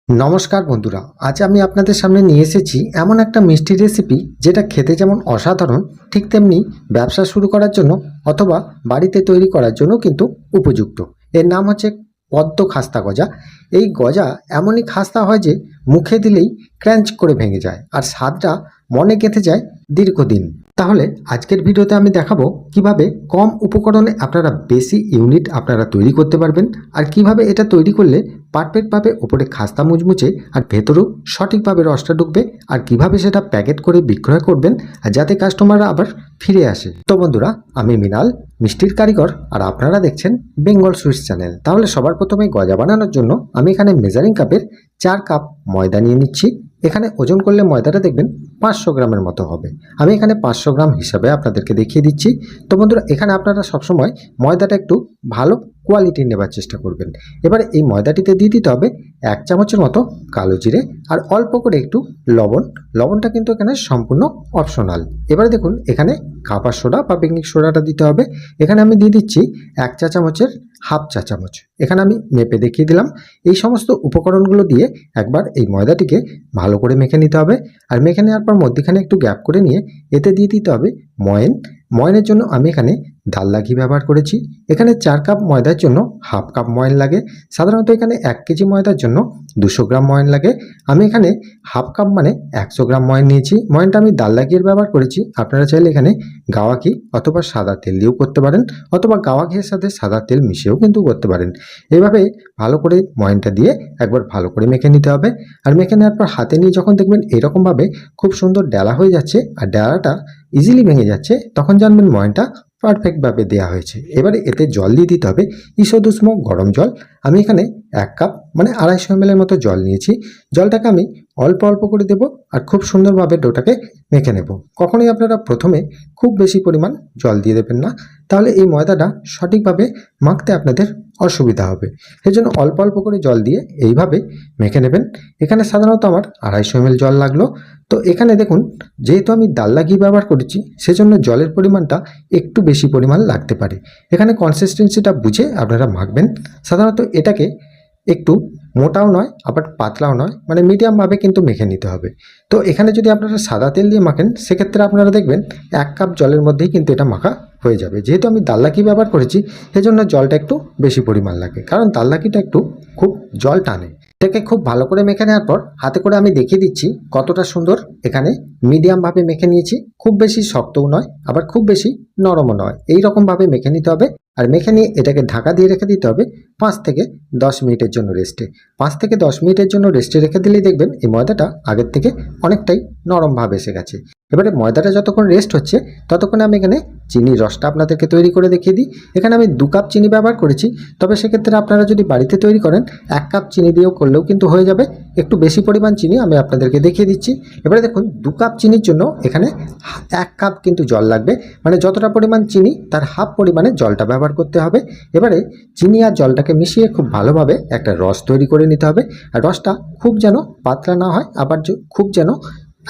নমস্কার বন্ধুরা, আজ আমি আপনাদের সামনে নিয়ে এসেছি এমন একটা মিষ্টি রেসিপি যেটা খেতে যেমন অসাধারণ, ঠিক তেমনি ব্যবসা শুরু করার জন্য অথবা বাড়িতে তৈরি করার জন্য কিন্তু উপযুক্ত। এর নাম হচ্ছে পদ্ম খাস্তা গজা। এই গজা এমনই খাস্তা হয় যে মুখে দিলেই ক্র্যাঞ্চ করে ভেঙে যায় আর স্বাদটা মনে গেঁথে যায় দীর্ঘদিন। তাহলে আজকের ভিডিওতে আমি দেখাবো কিভাবে কম উপকরণে আপনারা বেশি ইউনিট আপনারা তৈরি করতে পারবেন, আর কিভাবে এটা তৈরি করলে পারফেক্টভাবে ওপরে খাস্তা মুচমুচে আর ভেতরেও সঠিকভাবে রসটা ঢুকবে, আর কিভাবে সেটা প্যাকেট করে বিক্রয় করবেন আর যাতে কাস্টমাররা আবার ফিরে আসে। তো বন্ধুরা, আমি মৃণাল, মিষ্টির কারিগর, আর আপনারা দেখছেন বেঙ্গল সুইটস চ্যানেল। তাহলে সবার প্রথমে গজা বানানোর জন্য আমি এখানে মেজারিং কাপের 4 কাপ ময়দা নিয়ে নিচ্ছি। এখানে ওজন করলে ময়দাটা দেখবেন 500 গ্রামের মতো হবে। আমি এখানে 500 গ্রাম হিসাবে আপনাদেরকে দেখিয়ে দিচ্ছি। তো বন্ধুরা, এখানে আপনারা সবসময় ময়দাটা একটু ভালো কোয়ালিটির নেবার চেষ্টা করবেন। এবারে এই ময়দাটিতে দিয়ে দিতে হবে 1 চামচের মতো কালো জিরে আর অল্প করে একটু লবণ। লবণটা কিন্তু এখানে সম্পূর্ণ অপশনাল। এবারে দেখুন, এখানে খাবার সোডা বা বেকিং সোডাটা দিতে হবে। এখানে আমি দিয়ে দিচ্ছি 1 চা চামচের হাফ চা চামচ। এখানে আমি মেপে দেখিয়ে দিলাম। এই সমস্ত উপকরণগুলো দিয়ে একবার এই ময়দাটিকে ভালো করে মেখে নিতে হবে। আর মেখে নেওয়ার পর মধ্যখানে একটু গ্যাপ করে নিয়ে এতে দিয়ে দিতে হবে ময়ন। ময়নের জন্য আমি এখানে ডালদা ঘি ব্যবহার করেছি। এখানে 4 কাপ ময়দার জন্য হাফ কাপ ময়ন লাগে। সাধারণত এখানে 1 কেজি ময়দার জন্য 200 গ্রাম ময়ন লাগে। আমি এখানে হাফ কাপ মানে 100 গ্রাম ময়ন নিয়েছি। ময়নটা আমি ডালদা ঘিয়ের ব্যবহার করেছি। আপনারা চাইলে এখানে গাওয়া ঘি অথবা সাদা তেল দিয়েও করতে পারেন, অথবা গাওয়া ঘিয়ের সাথে সাদা তেল মিশিয়েও কিন্তু করতে পারেন। এইভাবে ভালো করে ময়নটা দিয়ে একবার ভালো করে মেখে নিতে হবে। আর মেখে নেওয়ার পর হাতে নিয়ে যখন দেখবেন এরকমভাবে খুব সুন্দর ডেলা হয়ে যাচ্ছে আর ডেলাটা ইজিলি ভেঙে যাচ্ছে, তখন জানবেন ময়নটা পারফেক্টভাবে দেওয়া হয়েছে। এবারে এতে জল দিয়ে দিতে হবে ঈষদুষ্ণ গরম জল। আমি এখানে 1 কাপ মানে 250 ml এর মতো জল নিয়েছি। জলটাকে আমি অল্প অল্প করে দেব আর খুব সুন্দরভাবে ডোটাকে মেখে নেব। কখনোই আপনারা প্রথমে খুব বেশি পরিমাণ জল দিয়ে দেবেন না, তাহলে এই ময়দাটা সঠিকভাবে মাখতে আপনাদের অসুবিধা হবে। সেজন্য অল্প অল্প করে জল দিয়ে এইভাবে মেখে নেবেন। এখানে সাধারণত আমার 250 ml জল লাগলো। তো এখানে দেখুন, যেহেতু আমি ডালদা ঘি ব্যবহার করেছি সেজন্য জলের পরিমাণটা একটু বেশি পরিমাণ লাগতে পারে। এখানে কনসিস্টেন্সিটা বুঝে আপনারা মাখবেন। সাধারণত এটাকে একটু মোটাও নয় আবার পাতলাও নয়, মানে মিডিয়ামভাবে কিন্তু মেখে নিতে হবে। তো এখানে যদি আপনারা সাদা তেল দিয়ে মাখেন সেক্ষেত্রে আপনারা দেখবেন 1 কাপ জলের মধ্যেই কিন্তু এটা মাখা হয়ে যাবে। যেহেতু আমি ডালদা ঘি ব্যবহার করেছি সেজন্য জলটা একটু বেশি পরিমাণ লাগে, কারণ ডালদা ঘিটা একটু খুব জল টানে। এটাকে খুব ভালো করে মেখে নেওয়ার পর হাতে করে আমি দেখিয়ে দিচ্ছি কতটা সুন্দর এখানে মিডিয়ামভাবে মেখে নিয়েছি। খুব বেশি শক্তও নয় আবার খুব বেশি নরমও নয়, এইরকমভাবে মেখে নিতে হবে। আর মেখে নিয়ে এটাকে ঢাকা দিয়ে রেখে দিতে হবে 5 থেকে 10 মিনিটের জন্য রেস্টে। 5 থেকে 10 মিনিটের জন্য রেস্টে রেখে দিলেই দেখবেন এই ময়দাটা আগের থেকে অনেকটাই নরমভাবে এসে গেছে। এবারে ময়দাটা যতক্ষণ রেস্ট হচ্ছে ততক্ষণে আমি এখানে চিনির রসটা আপনাদেরকে তৈরি করে দেখিয়ে দিই। এখানে আমি 2 কাপ চিনি ব্যবহার করেছি, তবে সেক্ষেত্রে আপনারা যদি বাড়িতে তৈরি করেন 1 কাপ চিনি দিয়েও করলেও কিন্তু হয়ে যাবে। একটু বেশি পরিমাণ চিনি আমি আপনাদেরকে দেখিয়ে দিচ্ছি। এবারে দেখুন, 2 কাপ চিনির জন্য এখানে 1 কাপ কিন্তু জল লাগবে, মানে যতটা পরিমাণ চিনি তার হাফ পরিমাণে জলটা ব্যবহার করতে হবে। এবারে চিনি আর জলটাকে মিশিয়ে খুব ভালোভাবে একটা রস তৈরি করে নিতে হবে। আর রসটা খুব যেন পাতলা না হয়, আবার খুব যেন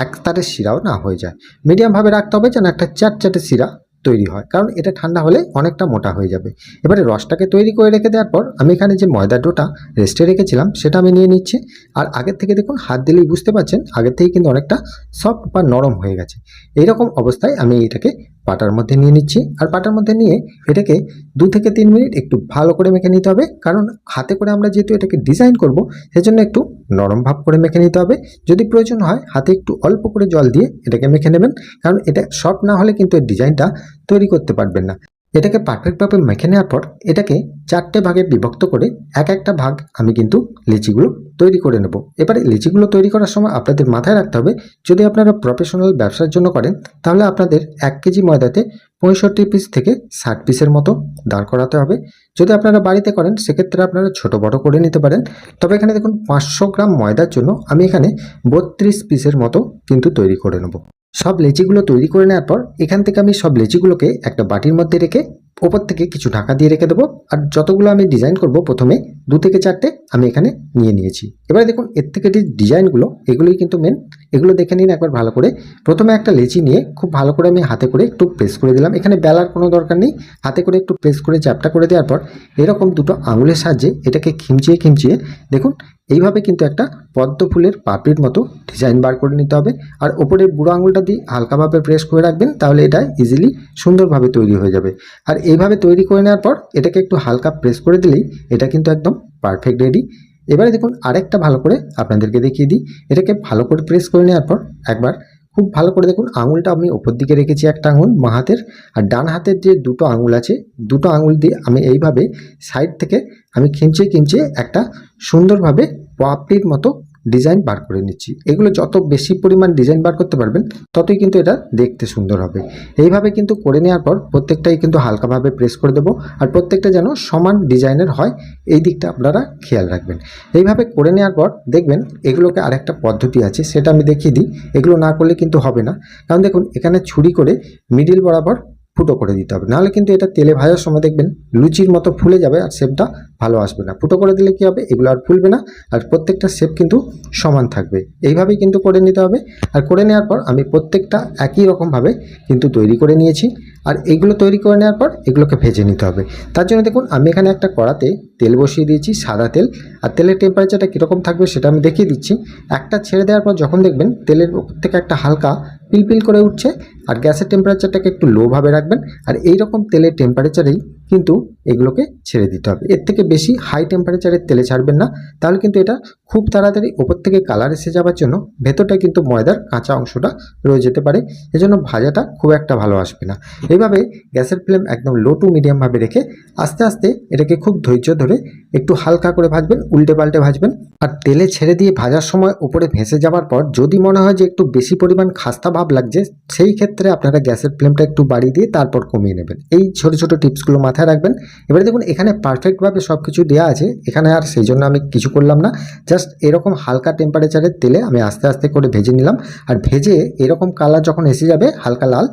একতারে শিরাও না হয়ে যায়। মিডিয়ামভাবে রাখতে হবে যেন একটা চ্যাটচ্যাটে শিরা তৈরি হয়, কারণ এটা ঠান্ডা হলে অনেকটা মোটা হয়ে যাবে। এবারে রসটাকে তৈরি করে রেখে দেওয়ার পর আমি এখানে যে ময়দার ডোটা রেস্টে রেখেছিলাম সেটা আমি নিয়ে নিচ্ছি। আর আগের থেকে দেখুন, হাত দিলেই বুঝতে পারছেন আগের থেকে কিন্তু অনেকটা সফট বা নরম হয়ে গেছে। এইরকম অবস্থায় আমি এটাকে পাটার মধ্যে নিয়ে নিচ্ছি। আর পাটার মধ্যে নিয়ে এটাকে 2 থেকে 3 মিনিট একটু ভালো করে মেখে নিতে হবে, কারণ হাতে করে আমরা যেহেতু এটাকে ডিজাইন করব সেজন্য একটু নরম ভাব করে মেখে নিতে হবে। যদি প্রয়োজন হয় হাতে একটু অল্প করে জল দিয়ে এটাকে মেখে নেবেন, কারণ এটা সফট না হলে কিন্তু এই ডিজাইনটা তৈরি করতে পারবেন না। এটাকে পারফেক্টভাবে মেখে নেওয়ার পর এটাকে 4টে ভাগে বিভক্ত করে একটা ভাগ আমি কিন্তু লিচিগুলো তৈরি করে নেব। এবারে লিচিগুলো তৈরি করার সময় আপনাদের মাথায় রাখতে হবে, যদি আপনারা প্রফেশনাল ব্যবসার জন্য করেন তাহলে আপনাদের 1 কেজি ময়দাতে 65 পিস থেকে 60 পিসের মতো দাঁড় করাতে হবে। যদি আপনারা বাড়িতে করেন সেক্ষেত্রে আপনারা ছোট বড় করে নিতে পারেন। তবে এখানে দেখুন, 500 গ্রাম ময়দার জন্য আমি এখানে 32 পিসের মতো কিন্তু তৈরি করে নেব। সব লেচিগুলো তৈরি করে নেওয়ার পর এখান থেকে আমি সব লেচিগুলোকে একটা বাটির মধ্যে রেখে ওপর থেকে কিছু ঢাকা দিয়ে রেখে দেবো। আর যতগুলো আমি ডিজাইন করব প্রথমে 2 থেকে 4টে আমি এখানে নিয়ে নিয়েছি। এবারে দেখুন, এর থেকে যে ডিজাইনগুলো এগুলোই কিন্তু মেন, এগুলো দেখে নিন একবার ভালো করে। প্রথমে একটা লেচি নিয়ে খুব ভালো করে আমি হাতে করে একটু প্রেস করে দিলাম। এখানে বেলার কোনো দরকার নেই, হাতে করে একটু প্রেস করে চ্যাপটা করে দেওয়ার পর এরকম দুটো আঙুলের সাহায্যে এটাকে খিমচিয়ে খিমচিয়ে দেখুন এইভাবে কিন্তু একটা পদ্ম ফুলের পাপড়ির মতো ডিজাইন বার করে নিতে হবে। আর ওপরের বুড়ো আঙুলটা দিয়ে হালকাভাবে প্রেস করে রাখবেন, তাহলে এটা ইজিলি সুন্দরভাবে তৈরি হয়ে যাবে। আর এইভাবে তৈরি করে নেওয়ার পর এটাকে একটু হালকা প্রেস করে দিলেই এটা কিন্তু একদম পারফেক্ট রেডি। এবারে দেখুন আরেকটা ভালো করে আপনাদেরকে দেখিয়ে দিই। এটাকে ভালো করে প্রেস করে নেওয়ার পর একবার খুব ভালো করে দেখুন, আঙুলটা আমি ওপর দিকে রেখেছি একটা আঙুল বাঁ হাতের, আর ডান হাতের যে দুটো আঙুল আছে দুটো আঙুল দিয়ে আমি এইভাবে সাইড থেকে আমি খিঁচিয়ে খিঁচিয়ে একটা সুন্দরভাবে পাপড়ির মতো ডিজাইন বার করে নিচ্ছি। এগুলো যত বেশি পরিমাণ ডিজাইন বার করতে পারবেন ততই কিন্তু এটা দেখতে সুন্দর হবে। এইভাবে কিন্তু করে নেওয়ার পর প্রত্যেকটাই কিন্তু হালকাভাবে প্রেস করে দেবো, আর প্রত্যেকটা যেন সমান ডিজাইনের হয় এই দিকটা আপনারা খেয়াল রাখবেন। এইভাবে করে নেওয়ার পর দেখবেন এগুলোকে আরেকটা পদ্ধতি আছে, সেটা আমি দেখিয়ে দিই। এগুলো না করলে কিন্তু হবে না, কারণ দেখুন এখানে ছুরি করে মিডিল বরাবর ফুটো করে দিতে হবে, নাহলে কিন্তু এটা তেলে ভাজার সময় দেখবেন লুচির মতো ফুলে যাবে আর শেপটা ভালো আসবে না। ফুটো করে দিলে কি হবে, এগুলো আর ফুলবে না, আর প্রত্যেকটা শেপ কিন্তু সমান থাকবে। এইভাবেই কিন্তু করে নিতে হবে। আর করে নেওয়ার পর আমি প্রত্যেকটা একই রকমভাবে কিন্তু তৈরি করে নিয়েছি। আর এইগুলো তৈরি করে নেওয়ার পর এগুলোকে ভেজে নিতে হবে। তার জন্য দেখুন আমি এখানে একটা কড়াতে তেল বসিয়ে দিয়েছি, সাদা তেল। আর তেলের টেম্পারেচারটা কীরকম থাকবে সেটা আমি দেখিয়ে দিচ্ছি। একটা ছেড়ে দেওয়ার পর যখন দেখবেন তেলের উপর থেকে একটা হালকা পিলপিল করে উঠছে, আর গ্যাসের টেম্পারেচারটাকে একটু লোভাবে রাখবেন। আর এই রকম তেলের টেম্পারেচারেই কিন্তু এগুলোকে ছেড়ে দিতে হবে। এর থেকে বেশি হাই টেম্পারেচারের তেলে ছাড়বেন না, তাহলে কিন্তু এটা খুব তাড়াতাড়ি ওপর থেকে কালার এসে যাওয়ার জন্য ভেতরটা কিন্তু ময়দার কাঁচা অংশটা রয়ে যেতে পারে, এজন্য ভাজাটা খুব একটা ভালো আসবে না। এইভাবে গ্যাসের ফ্লেম একদম লো টু মিডিয়ামভাবে রেখে আস্তে আস্তে এটাকে খুব ধৈর্য ধরে একটু হালকা করে ভাজবেন, উল্টে পাল্টে ভাজবেন। আর তেলে ছেড়ে দিয়ে ভাজার সময় উপরে ভেসে যাওয়ার পর যদি মনে হয় যে একটু বেশি পরিমাণ খাস্তা ভাব লাগছে, সেই ক্ষেত্রে আপনারা গ্যাসের ফ্লেমটা একটু বাড়িয়ে দিয়ে তারপর কমিয়ে নেবেন। এই ছোট ছোট টিপসগুলো মাথায় রাখবেন। এবারে দেখুন এখানে পারফেক্টভাবে সব কিছু দেওয়া আছে, এখানে আর সেই জন্য আমি কিছু করলাম না। জাস্ট এরকম হালকা টেম্পারেচারের তেলে আমি আস্তে আস্তে করে ভেজে নিলাম। আর ভেজে এরকম কালার যখন এসে যাবে হালকা লাল,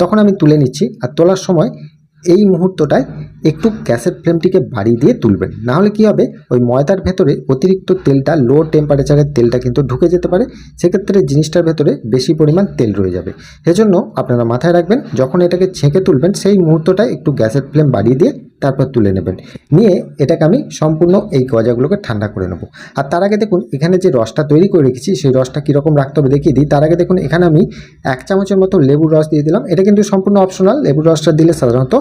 তখন আমি তুলে নিচ্ছি। আর তোলার সময় এই মুহূর্তটায় একটু গ্যাসের ফ্লেমটিকে বাড়িয়ে দিয়ে তুলবেন, নাহলে কি হবে ওই ময়দার ভেতরে অতিরিক্ত তেলটা, লো টেম্পারেচারের তেলটা কিন্তু ঢুকে যেতে পারে, সেক্ষেত্রে জিনিসটার ভেতরে বেশি পরিমাণ তেল রয়ে যাবে। সেজন্য আপনারা মাথায় রাখবেন যখন এটাকে ছেঁকে তুলবেন সেই মুহূর্তটায় একটু গ্যাসের ফ্লেম বাড়িয়ে দিয়ে তারপর তুলে নেবেন। নিয়ে এটাকে আমি সম্পূর্ণ এই গজাগুলোকে ঠান্ডা করে নেব। আর তার আগে দেখুন এখানে যে রসটা তৈরি করে রেখেছি সেই রসটা কীরকম রাখতে হবে দেখিয়ে দিই। তার আগে দেখুন এখানে আমি 1 চামচের মতো লেবুর রস দিয়ে দিলাম। এটা কিন্তু সম্পূর্ণ অপশনাল, লেবুর রসটা দিলে সাধারণত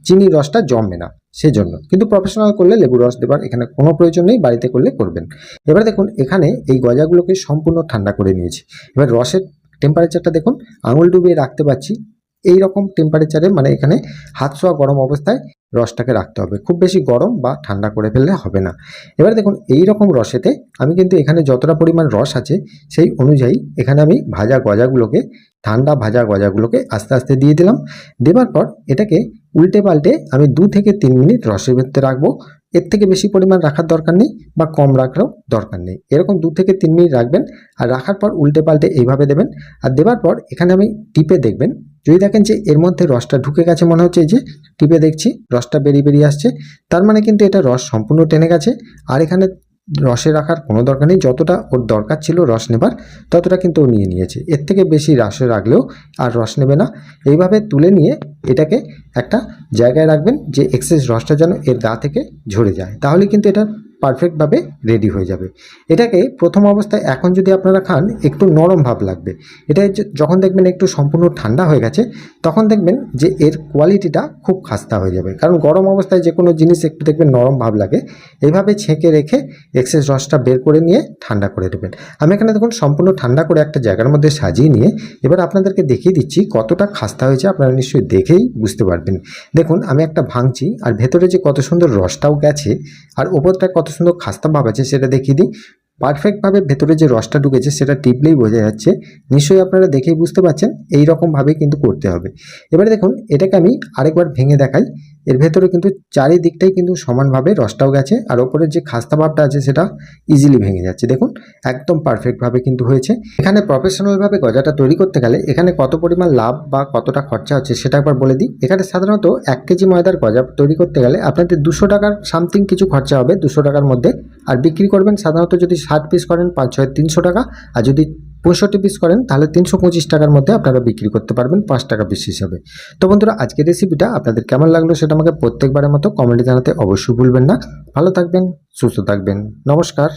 চিনির রসটা জমবে না, সেজন্য। কিন্তু প্রফেশনাল করলে লেবুর রস দেবার এখানে কোনো প্রয়োজন নেই, বাড়িতে করলে করবেন। এবার দেখুন এখানে এই গজাগুলোকে সম্পূর্ণ ঠান্ডা করে নিয়েছি। এবার রসের টেম্পারেচারটা দেখুন আঙুল ডুবিয়ে রাখতে পারছি এই রকম টেম্পারেচারে, মানে এখানে হাত ছোঁয়া গরম অবস্থায় রসটাকে রাখতে হবে, খুব বেশি গরম বা ঠান্ডা করে ফেললে হবে না। এবার দেখুন এই রকম রসেতে আমি কিন্তু এখানে যতটা পরিমাণ রস আছে সেই অনুযায়ী এখানে আমি ভাজা গজাগুলোকে, ঠান্ডা ভাজা গজাগুলোকে আস্তে আস্তে দিয়ে দিলাম। দেবার পর এটাকে উল্টে পাল্টে আমি 2 থেকে 3 মিনিট রসের ভেতরে রাখবো। এর থেকে বেশি পরিমাণ রাখার দরকার নেই বা কম রাখারও দরকার নেই, এরকম 2 থেকে 3 মিনিট রাখবেন। আর রাখার পর উল্টে পাল্টে এইভাবে দেবেন। আর দেবার পর এখানে আমি টিপে দেখবেন, যদি দেখেন যে এর মধ্যে রসটা ঢুকে গেছে, মনে হচ্ছে যে টিপে দেখছি রসটা বেরিয়ে বেরিয়ে আসছে, তার মানে কিন্তু এটা রস সম্পূর্ণ টেনে গেছে। আর এখানে রসে রাখার কোনো দরকার নেই, যতটা ওর দরকার ছিল রস নেবার ততটা কিন্তু ও নিয়ে নিয়েছে। এর থেকে বেশি রসে রাখলেও আর রস নেবে না। এইভাবে তুলে নিয়ে এটাকে একটা জায়গায় রাখবেন যে এক্সেস রসটা যেন এর গা থেকে ঝরে যায়, তাহলে কিন্তু এটা পারফেক্টভাবে রেডি হয়ে যাবে। এটাকে প্রথম অবস্থায় এখন যদি আপনারা খান একটু নরম ভাব লাগবে, এটা যখন দেখবেন একটু সম্পূর্ণ ঠান্ডা হয়ে গেছে তখন দেখবেন যে এর কোয়ালিটিটা খুব খাস্তা হয়ে যাবে, কারণ গরম অবস্থায় যে কোনো জিনিস একটু দেখবেন নরম ভাব লাগে। এইভাবে ছেঁকে রেখে এক্সেস রসটা বের করে নিয়ে ঠান্ডা করে দেবেন। আমি এখানে দেখুন সম্পূর্ণ ঠান্ডা করে একটা জায়গার মধ্যে সাজিয়ে নিয়ে এবার আপনাদেরকে দেখিয়ে দিচ্ছি কতটা খাস্তা হয়েছে, আপনারা নিশ্চয়ই দেখেই বুঝতে পারবেন। দেখুন আমি একটা ভাঙছি আর ভেতরে যে কত সুন্দর রসটাও গেছে আর ওপরটা কত সুন্দর খাস্তা ভাব আছে সেটা দেখিয়ে দিই। পারফেক্টভাবে ভেতরে যে রসটা ঢুকেছে সেটা টিপলেই বোঝা যাচ্ছে, নিশ্চয়ই আপনারা দেখেই বুঝতে পারছেন। এই রকমভাবে কিন্তু করতে হবে। এবারে দেখুন এটাকে আমি আরেকবার ভেঙে দেখাই। এর ভেতরে কিন্তু চারিদিকটাই কিন্তু সমানভাবে রসটাও গেছে আর ওপরের যে খাস্তা ভাবটা আছে সেটা ইজিলি ভেঙে যাচ্ছে। দেখুন একদম পারফেক্টভাবে কিন্তু হয়েছে। এখানে প্রফেশনালভাবে গজাটা তৈরি করতে গেলে এখানে কত পরিমাণ লাভ বা কতটা খরচা হচ্ছে সেটা একবার বলে দিই। এখানে সাধারণত 1 কেজি ময়দার গজা তৈরি করতে গেলে আপনাদের 200 টাকার সামথিং কিছু খরচা হবে, 200 টাকার মধ্যে। আর বিক্রি করবেন সাধারণত যদি 60 পিস করেন 5-6 300 টাকা, আর যদি 65 পিস করেন তাহলে 325 টাকার মধ্যে আপনারা বিক্রি করতে পারবেন 5 টাকা পিস হিসাবে। তো বন্ধুরা আজকের রেসিপিটা আপনাদের কেমন লাগলো সেটা আমাকে প্রত্যেকবারের মতো কমেন্টে জানাতে অবশ্যই ভুলবেন না। ভালো থাকবেন, সুস্থ থাকবেন, নমস্কার।